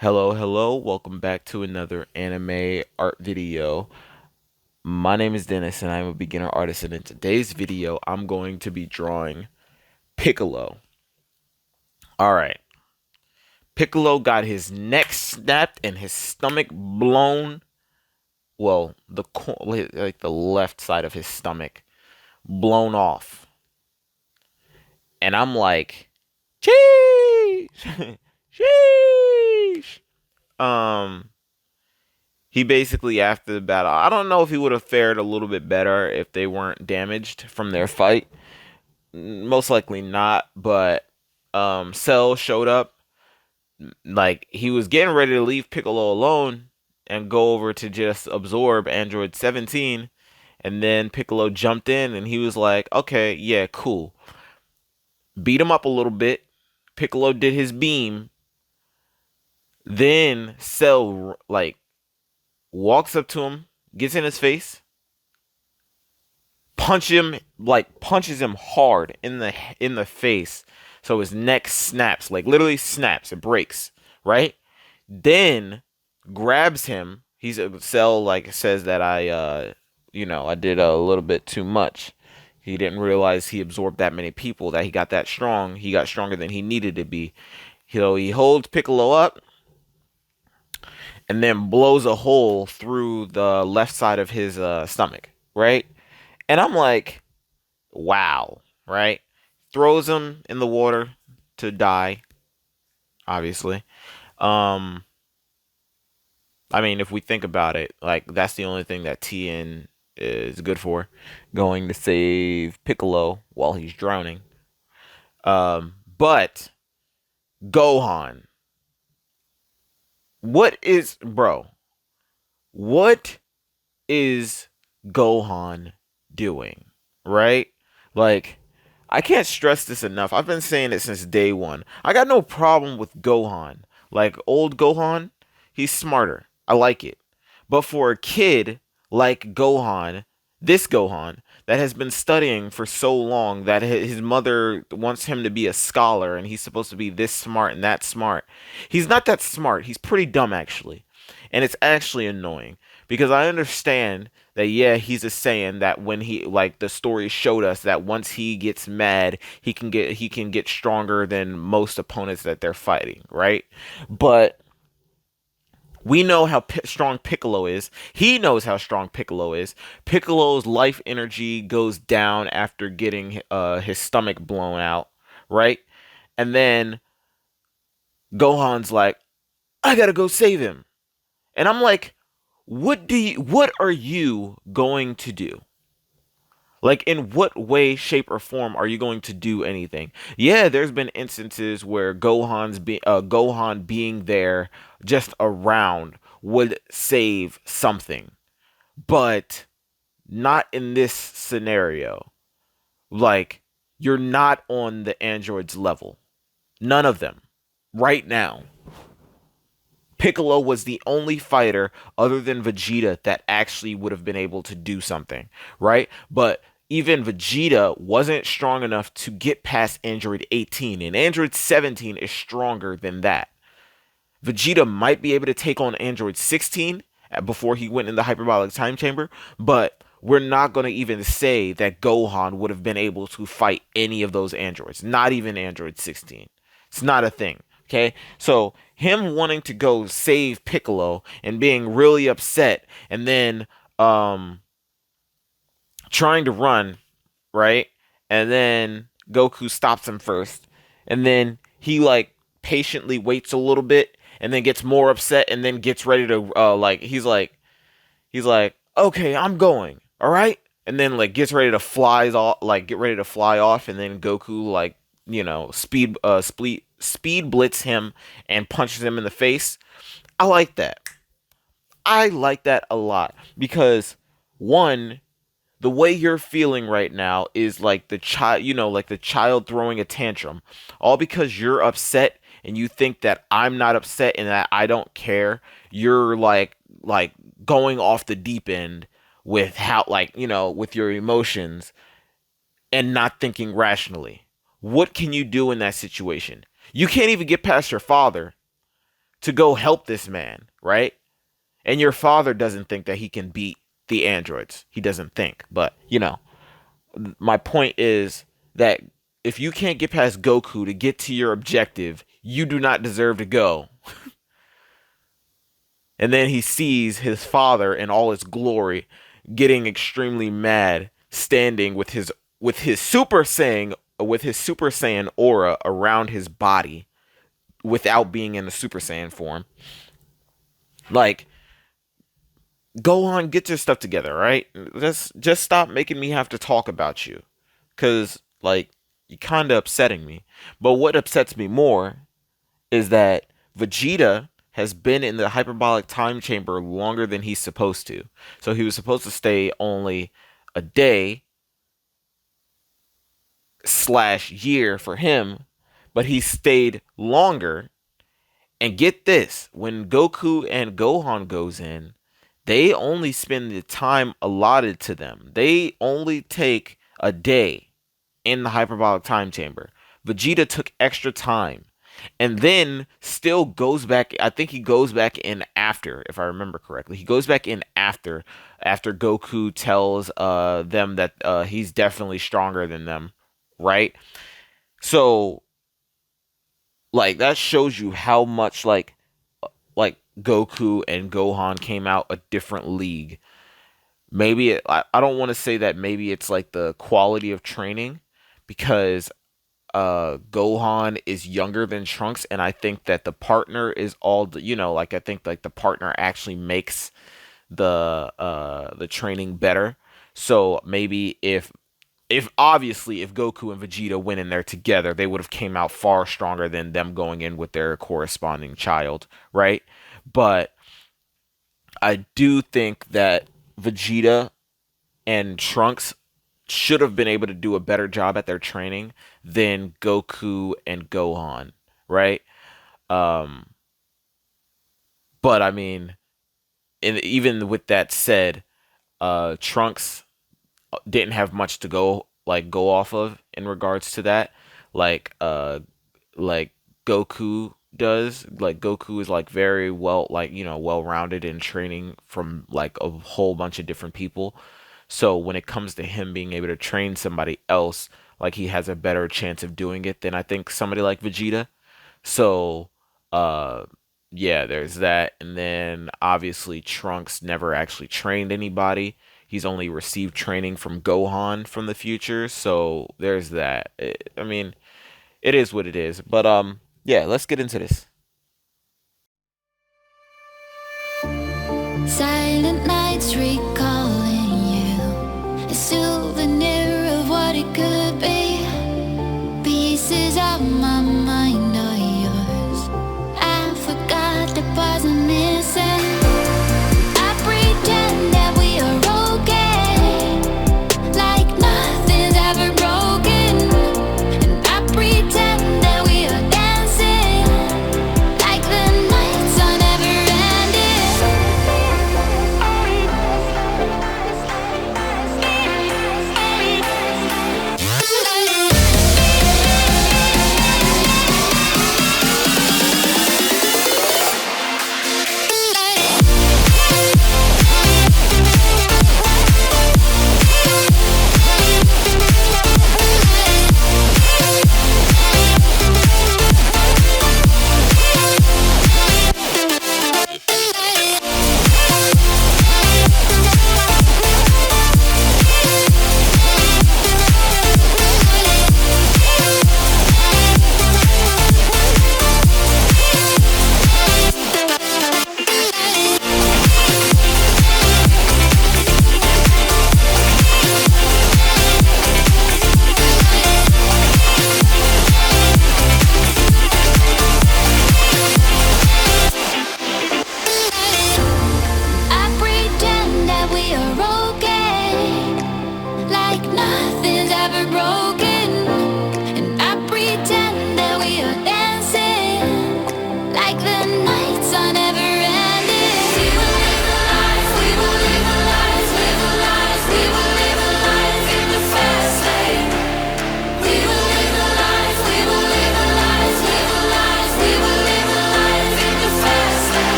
Hello, welcome back to another anime art video. My name is Dennis and I'm a beginner artist, and in today's video I'm going to be drawing Piccolo. Alright, Piccolo got his neck snapped and his stomach blown. Well, like the left side of his stomach blown off. And I'm like, sheesh! Sheesh! Um, He basically, after the battle, I don't know if he would have fared a little bit better if they weren't damaged from their fight. Most likely not, but Cell showed up. Like, he was getting ready to leave Piccolo alone and go over to just absorb Android 17. And then Piccolo jumped in and he was like, okay, yeah, cool. Beat him up a little bit. Piccolo did his beam. Then Cell, like, walks up to him, gets in his face, punches him hard in the face, so his neck snaps, like literally snaps, it breaks, right? Then grabs him. He's a Cell, like, says that I did a little bit too much. He didn't realize he absorbed that many people, that he got that strong. He got stronger than he needed to be. He holds Piccolo up and then blows a hole through the left side of his stomach, right? And I'm like, wow, right? Throws him in the water to die, obviously. Um, I mean, if we think about it, like, that's the only thing that Tien is good for, going to save Piccolo while he's drowning. But Gohan, bro? What is Gohan doing? Right? Like, I can't stress this enough. I've been saying it since day one. I got no problem with Gohan. Like, old Gohan, he's smarter. I like it. But for a kid like Gohan, this Gohan, that has been studying for so long, that his mother wants him to be a scholar and he's supposed to be this smart and that smart. He's not that smart. He's pretty dumb, actually. And it's actually annoying because I understand that, yeah, he's a saying that when he, like, the story showed us that once he gets mad, he can get stronger than most opponents that they're fighting, right? But we know how strong Piccolo is. He knows how strong Piccolo is. Piccolo's life energy goes down after getting his stomach blown out, right? And then Gohan's like, I gotta go save him. And I'm like, what are you going to do? Like, in what way, shape, or form are you going to do anything? Yeah, there's been instances where Gohan being there, just around, would save something, but not in this scenario. Like, you're not on the android's level. None of them. Right now. Piccolo was the only fighter other than Vegeta that actually would have been able to do something, right? But even Vegeta wasn't strong enough to get past Android 18, and Android 17 is stronger than that. Vegeta might be able to take on Android 16 before he went in the hyperbolic time chamber, but we're not going to even say that Gohan would have been able to fight any of those androids, not even Android 16. It's not a thing. Okay, so him wanting to go save Piccolo and being really upset, and then trying to run, right? And then Goku stops him first, and then he, like, patiently waits a little bit, and then gets more upset, and then gets ready to he's like, okay, I'm going, all right, and then, like, gets ready to flies off, like, get ready to fly off, and then Goku, like, speed blitz him and punches him in the face. I like that. I like that a lot because, one, the way you're feeling right now is like the child, like the child throwing a tantrum, all because you're upset and you think that I'm not upset and that I don't care. You're like going off the deep end with how, like, with your emotions and not thinking rationally. What can you do in that situation? You can't even get past your father. to go help this man, right? And your father doesn't think that he can beat the androids. He doesn't think. But, my point is that if you can't get past Goku to get to your objective, you do not deserve to go. And then he sees his father in all his glory, getting extremely mad, standing with his Super Saiyan aura around his body without being in the Super Saiyan form. Like, Gohan, get your stuff together, right? Just stop making me have to talk about you. Cause like you're kinda upsetting me. But what upsets me more is that Vegeta has been in the hyperbolic time chamber longer than he's supposed to. So he was supposed to stay only a day slash year for him, but he stayed longer. And get this, when Goku and Gohan goes in, they only spend the time allotted to them. They only take a day in the hyperbolic time chamber. Vegeta took extra time and then still goes back. I think he goes back in after, if I remember correctly. He goes back in after Goku tells them that he's definitely stronger than them, right? So like that shows you how much like Goku and Gohan came out a different league. I don't want to say that maybe it's like the quality of training because Gohan is younger than Trunks, and I think that the partner is all like I think like the partner actually makes the training better. So maybe if obviously if Goku and Vegeta went in there together, they would have came out far stronger than them going in with their corresponding child, right? But I do think that Vegeta and Trunks should have been able to do a better job at their training than Goku and Gohan, right? Um, but I mean, even with that said, Trunks didn't have much to go off of in regards to that. Like like Goku does. Like Goku is like very well well rounded in training from like a whole bunch of different people. So when it comes to him being able to train somebody else, like he has a better chance of doing it than I think somebody like Vegeta. So uh yeah, there's that. And then obviously Trunks never actually trained anybody. He's only received training from Gohan from the future. So there's that. I mean, it is what it is. But yeah, let's get into this. Silent nights recalling you, a souvenir of what it could be. Pieces of my mind are yours. I forgot the parts I'm missing. I pretend that we are okay, like nothing's ever broken. And I pretend that we are dancing, like the nights are never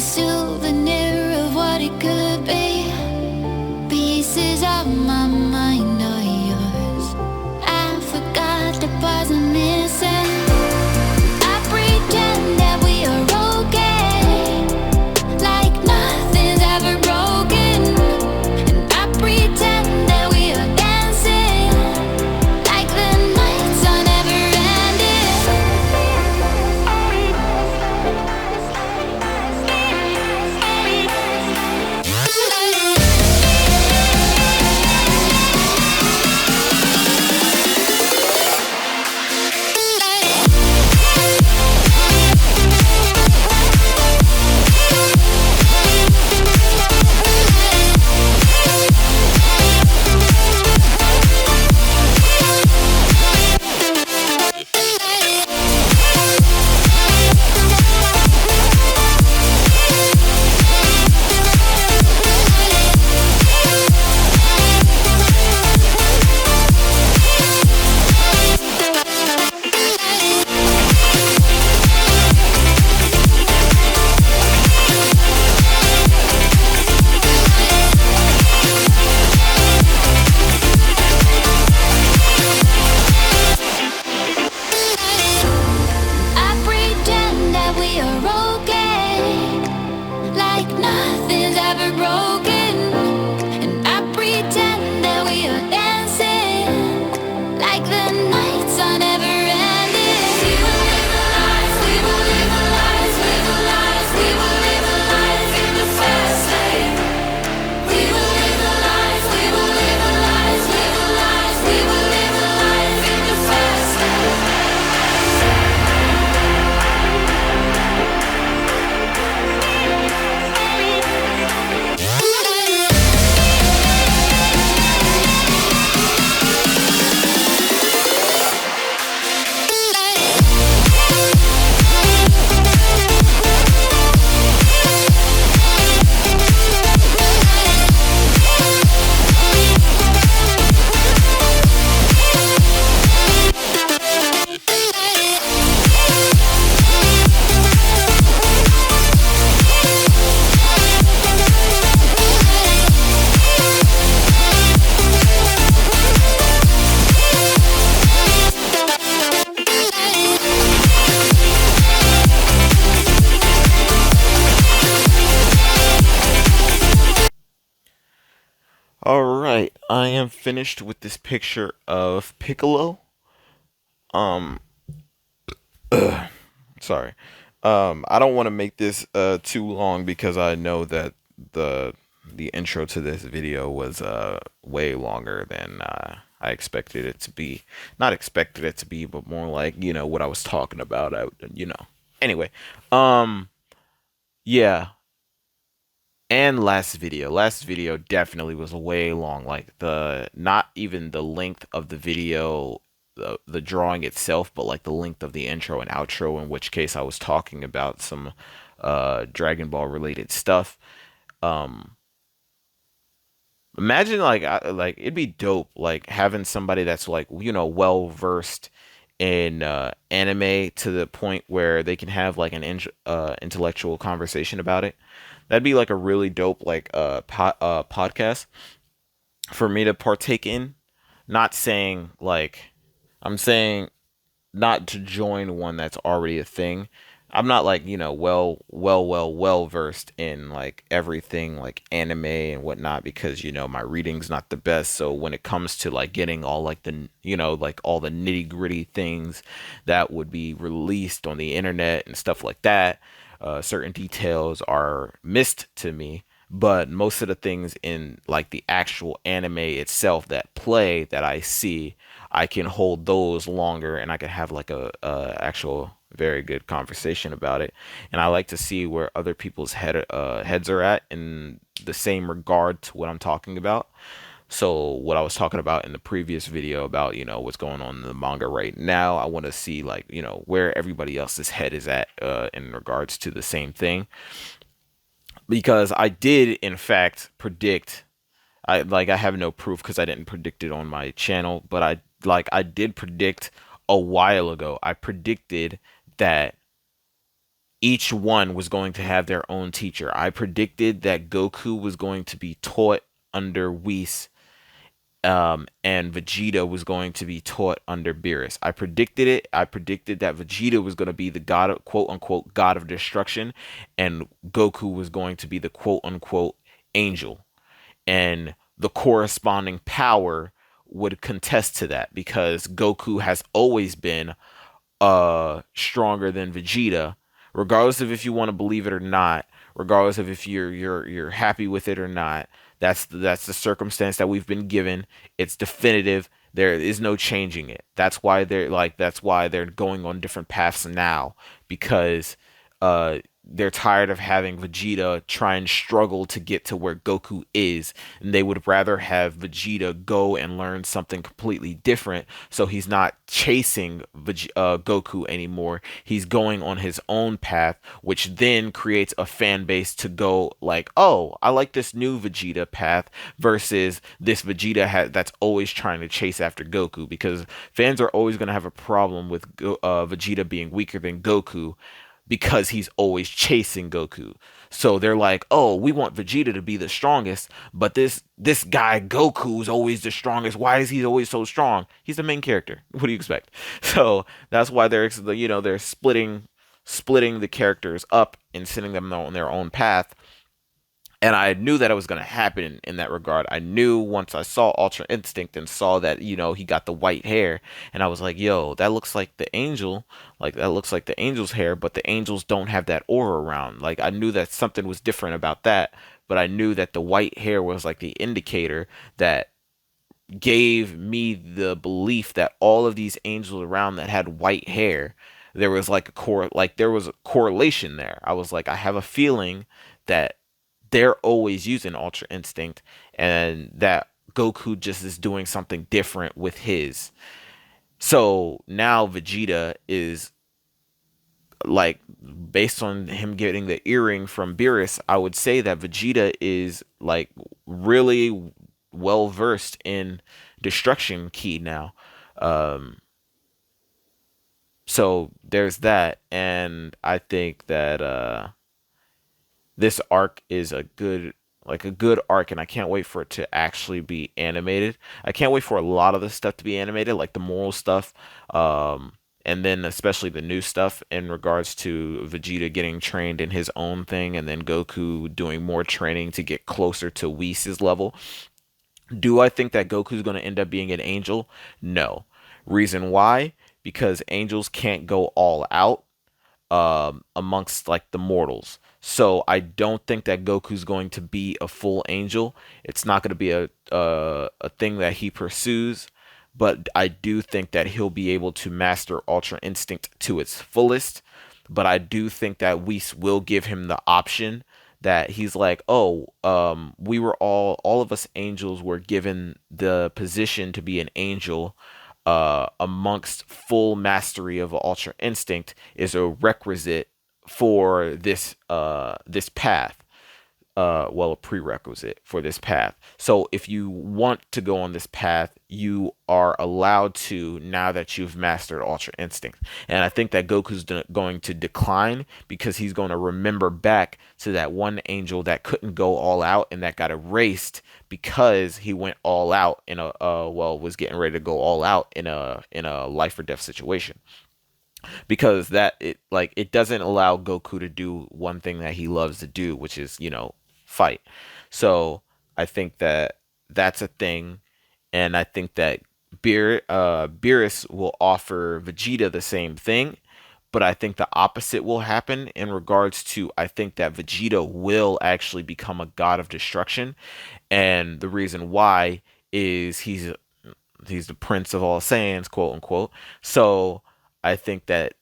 souvenir of what it could be. Pieces of my mind are yours. I forgot the parts I'm missing. I pretend that we are okay, like nothing's ever broken. And I pretend that we are dancing, like the nights are never I pretend that we are okay, like nothing's ever broken. And I pretend that we are dancing, like the nights are never ending. We will live our lives, we will live our lives, live our lives, we will live our lives in the fast lane. We will live our lives, we will live our lives, live our lives, we will live our lives in the fast lane. All right, I am finished with this picture of Piccolo. Um, sorry. I don't want to make this too long because I know that the the intro to this video was way longer than I expected it to be. Not expected it to be, but more like, what I was talking about. Anyway, um yeah, and last video definitely was way long, like the not even the length of the video, the drawing itself, but like the length of the intro and outro, in which case I was talking about some Dragon Ball related stuff. um Imagine like like it'd be dope like having somebody that's like, well versed in anime to the point where they can have like an intellectual conversation about it. That'd be like a really dope like podcast for me to partake in. Not saying like, I'm saying not to join one that's already a thing. I'm not like, well versed in like everything like anime and whatnot, because my reading's not the best. So when it comes to like getting all like like all the nitty gritty things that would be released on the internet and stuff like that, certain details are missed to me. But most of the things in like the actual anime itself that I see, I can hold those longer and I can have like a actual very good conversation about it. And I like to see where other people's heads are at in the same regard to what I'm talking about. So what I was talking about in the previous video about, what's going on in the manga right now, I want to see like, where everybody else's head is at in regards to the same thing. Because I did in fact predict, I have no proof because I didn't predict it on my channel, but I did predict a while ago. I predicted that each one was going to have their own teacher. I predicted that Goku was going to be taught under Whis, and Vegeta was going to be taught under Beerus. I predicted it. I predicted that Vegeta was going to be the god of, quote unquote, god of destruction, and Goku was going to be the quote unquote angel. And the corresponding power would contest to that because Goku has always been stronger than Vegeta, regardless of if you want to believe it or not, regardless of if you're happy with it or not. That's the circumstance that we've been given. It's definitive. There is no changing it. That's why they're going on different paths now because they're tired of having Vegeta try and struggle to get to where Goku is, and they would rather have Vegeta go and learn something completely different. So he's not chasing Goku anymore. He's going on his own path, which then creates a fan base to go like, "Oh, I like this new Vegeta path versus this that's always trying to chase after Goku." Because fans are always going to have a problem with Vegeta being weaker than Goku because he's always chasing Goku. So they're like, "Oh, we want Vegeta to be the strongest, but this guy Goku's always the strongest. Why is he always so strong? He's the main character. What do you expect?" So that's why they're splitting the characters up and sending them on their own path. And I knew that it was going to happen in that regard. I knew once I saw Ultra Instinct and saw that, he got the white hair, and I was like, yo, that looks like the angel. Like, that looks like the angel's hair, but the angels don't have that aura around. Like, I knew that something was different about that, but I knew that the white hair was like the indicator that gave me the belief that all of these angels around that had white hair, there was a correlation there. I was like, I have a feeling that they're always using Ultra Instinct and that Goku just is doing something different with his. So now Vegeta is like, based on him getting the earring from Beerus, I would say that Vegeta is like really well versed in destruction key now. Um, so there's that, and I think that this arc is a good arc, and I can't wait for it to actually be animated. I can't wait for a lot of the stuff to be animated, like the moral stuff, and then especially the new stuff in regards to Vegeta getting trained in his own thing, and then Goku doing more training to get closer to Whis' level. Do I think that Goku's going to end up being an angel? No. Reason why? Because angels can't go all out amongst like the mortals. So I don't think that Goku's going to be a full angel. It's not going to be a thing that he pursues, but I do think that he'll be able to master Ultra Instinct to its fullest. But I do think that Whis will give him the option that he's like, "Oh, we were all of us angels were given the position to be an angel, amongst full mastery of Ultra Instinct is a requisite for this path. Well, a prerequisite for this path. So if you want to go on this path, you are allowed to now that you've mastered Ultra Instinct." And I think that Goku's going to decline because he's going to remember back to that one angel that couldn't go all out and that got erased because he went all out in was getting ready to go all out in a life or death situation, because it doesn't allow Goku to do one thing that he loves to do, which is, fight. So I think that that's a thing, and I think that Beerus will offer Vegeta the same thing, but I think the opposite will happen in regards to, I think that Vegeta will actually become a god of destruction, and the reason why is he's the prince of all Saiyans, quote unquote. So I think that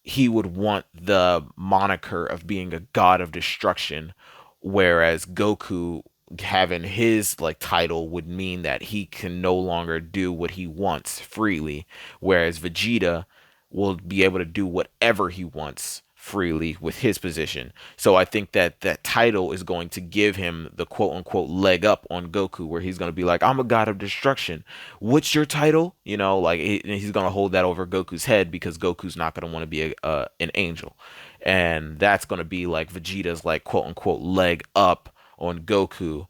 he would want the moniker of being a god of destruction, whereas Goku having his title would mean that he can no longer do what he wants freely, whereas Vegeta will be able to do whatever he wants freely with his position. So I think that that title is going to give him the quote unquote leg up on Goku, where he's going to be like, I'm a god of destruction. What's your title? You know, like he's going to hold that over Goku's head because Goku's not going to want to be an angel. And that's going to be like Vegeta's like quote unquote leg up on Goku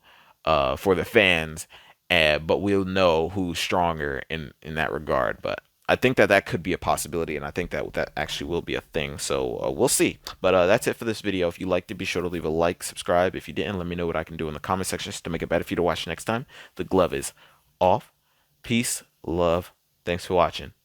for the fans. But we'll know who's stronger in that regard. But I think that that could be a possibility, and I think that that actually will be a thing. So we'll see. But that's it for this video. If you liked it, be sure to leave a like, subscribe. If you didn't, let me know what I can do in the comment section to make it better for you to watch next time. The glove is off. Peace, love. Thanks for watching.